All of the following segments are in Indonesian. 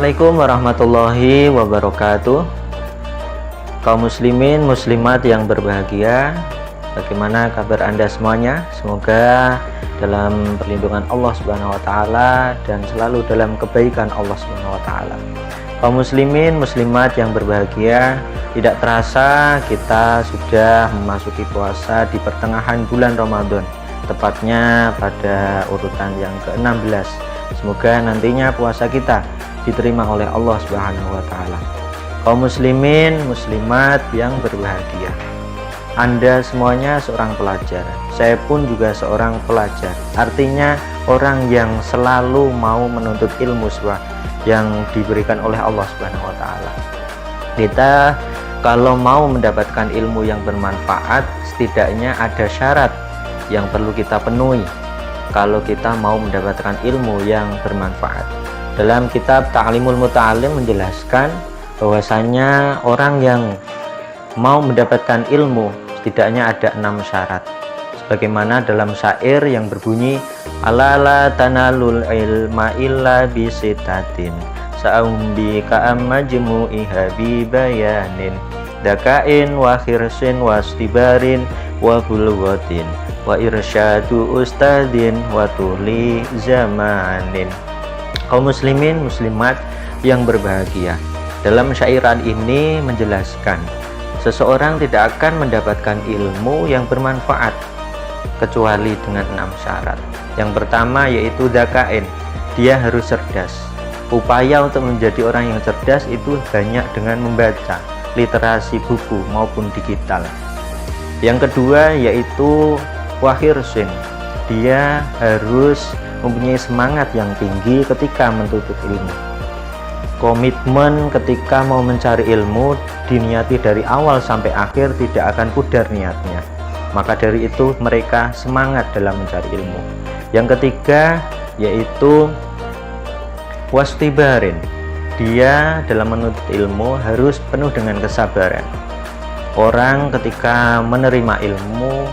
Assalamualaikum warahmatullahi wabarakatuh. Kaum muslimin muslimat yang berbahagia, bagaimana kabar Anda semuanya? Semoga dalam perlindungan Allah Subhanahu wa taala dan selalu dalam kebaikan Allah Subhanahu wa taala. Kaum muslimin muslimat yang berbahagia, tidak terasa kita sudah memasuki puasa di pertengahan bulan Ramadan, tepatnya pada urutan yang ke-16. Semoga nantinya puasa kita diterima oleh Allah Subhanahu wa taala. Kaum muslimin muslimat yang berbahagia, Anda semuanya seorang pelajar, saya pun juga seorang pelajar. Artinya orang yang selalu mau menuntut ilmu yang diberikan oleh Allah Subhanahu wa taala. Kita kalau mau mendapatkan ilmu yang bermanfaat, setidaknya ada syarat yang perlu kita penuhi kalau kita mau mendapatkan ilmu yang bermanfaat. Dalam kitab Ta'limul Muta'allim menjelaskan bahwasanya orang yang mau mendapatkan ilmu setidaknya ada 6 syarat. Sebagaimana dalam syair yang berbunyi, alala tanalul ilma illa bisitatin sa'umbi ka'am majmu'iha bibayanin dakain wa khirsin wa stibarin wa bulghatin wa irsyadu ustadin wa tuli zamanin. Kaum muslimin muslimat yang berbahagia, dalam syairan ini menjelaskan seseorang tidak akan mendapatkan ilmu yang bermanfaat kecuali dengan 6 syarat. Yang pertama yaitu dakain, dia harus cerdas. Upaya untuk menjadi orang yang cerdas itu banyak dengan membaca literasi buku maupun digital. Yang kedua yaitu wahirsin, dia harus mempunyai semangat yang tinggi ketika menuntut ilmu. Komitmen ketika mau mencari ilmu diniati dari awal sampai akhir, tidak akan pudar niatnya. Maka dari itu mereka semangat dalam mencari ilmu. Yang ketiga yaitu wastibarin, dia dalam menuntut ilmu harus penuh dengan kesabaran. Orang ketika menerima ilmu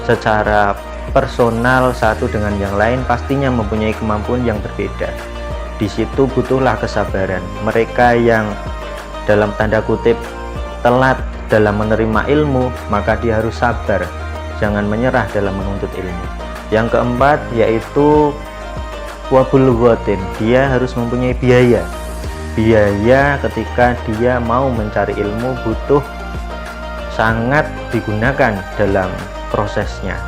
secara personal satu dengan yang lain pastinya mempunyai kemampuan yang berbeda. Di situ butuhlah kesabaran. Mereka yang dalam tanda kutip telat dalam menerima ilmu, maka dia harus sabar, jangan menyerah dalam menuntut ilmu. Yang keempat yaitu wabulghatin, dia harus mempunyai biaya. Biaya ketika dia mau mencari ilmu butuh sangat digunakan dalam prosesnya.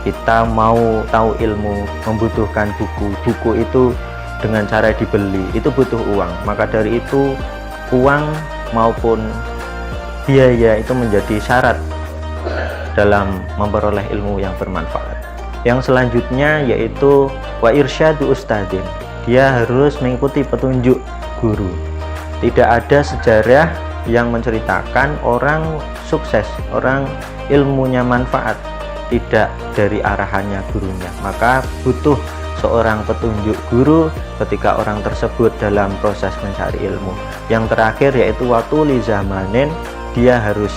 Kita mau tahu ilmu membutuhkan buku itu dengan cara dibeli, itu butuh uang. Maka dari itu uang maupun biaya itu menjadi syarat dalam memperoleh ilmu yang bermanfaat. Yang selanjutnya yaitu wa irsyadu ustadin, dia harus mengikuti petunjuk guru. Tidak ada sejarah yang menceritakan orang sukses, orang ilmunya manfaat tidak dari arahannya gurunya. Maka butuh seorang petunjuk guru ketika orang tersebut dalam proses mencari ilmu. Yang terakhir yaitu watuli zamanin, dia harus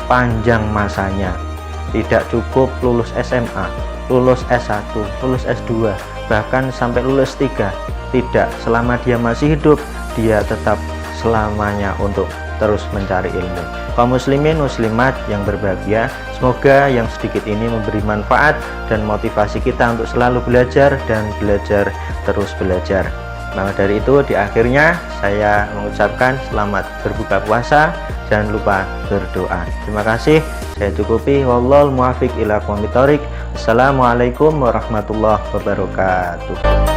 panjang masanya. Tidak cukup lulus SMA, lulus S1, lulus S2, bahkan sampai lulus 3. Tidak, selama dia masih hidup dia tetap selamanya untuk terus mencari ilmu. Kaum muslimin muslimat yang berbahagia, semoga yang sedikit ini memberi manfaat dan motivasi kita untuk selalu belajar dan belajar terus belajar. Maka dari itu di akhirnya saya mengucapkan selamat berbuka puasa, jangan lupa berdoa. Terima kasih, saya cukupi. Wallahul muwaffiq ila aqwamit thoriq. Assalamualaikum warahmatullahi wabarakatuh.